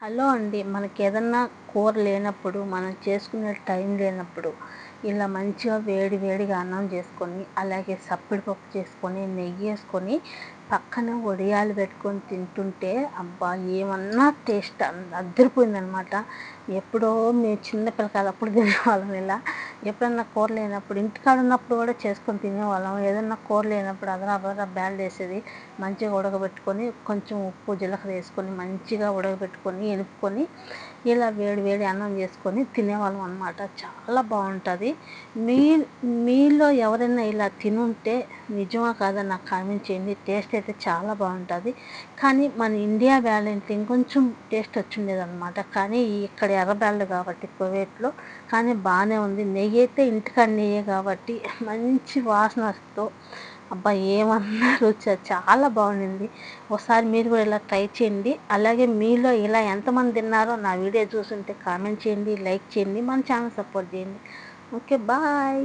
Hello అండి. మనకేదన్నా కూర లేనప్పుడు, మనం చేసుకునే టైం లేనప్పుడు, ఇలా మంచిగా వేడి వేడిగా అన్నం చేసుకొని, అలాగే సప్పిడి పప్పు చేసుకొని, నెయ్యేసుకొని, పక్కన వడియాలు పెట్టుకొని తింటుంటే అబ్బా! ఏమన్నా టేస్ట్ అద్దిరిపోయిందనమాట. ఎప్పుడో మేము చిన్న పిల్లకాయలప్పుడు తినేవాళ్ళం ఇలా. ఎప్పుడన్నా కూర లేనప్పుడు, ఇంటికాడ ఉన్నప్పుడు కూడా చేసుకొని తినేవాళ్ళం. ఏదన్నా కూర లేనప్పుడు అదరా బ్యాళ్ళేసేది మంచిగా ఉడకబెట్టుకొని, కొంచెం ఉప్పు, జీలకర్ర వేసుకొని, మంచిగా ఉడకబెట్టుకొని, ఎనుపుకొని, ఇలా వేడి వేడి అన్నం చేసుకొని తినేవాళ్ళం అనమాట. చాలా బావుంటది. మీ మీలో ఎవరైనా ఇలా తినుంటే నిజమా కాదా నాకు కామెంట్ చేయండి. టేస్ట్ అయితే చాలా బావుంటది. కానీ మన ఇండియా బ్యాళ్ళంటే ఇంకొంచెం టేస్ట్ వచ్చుండేదనమాట. కానీ ఇక్కడ ఎర్ర బ్యాళ్ళు కాబట్టి కువైట్‌లో కానీ బానే ఉంది. నెయ్యయితే ఇంటికాడ నెయ్యే కాబట్టి మంచి వాసనొస్తూ అబ్బా! ఏమన్నా రుచా చాలా బావుండింది. ఒకసారి మీరు కూడా ఇలా ట్రై చేయండి. అలాగే మీలో ఇలా ఎంతమంది తిన్నారో నా వీడియో చూసుంటే కామెంట్ చేయండి, లైక్ చేయండి, మన ఛానల్ సపోర్ట్ చేయండి. ఓకే. బాయ్.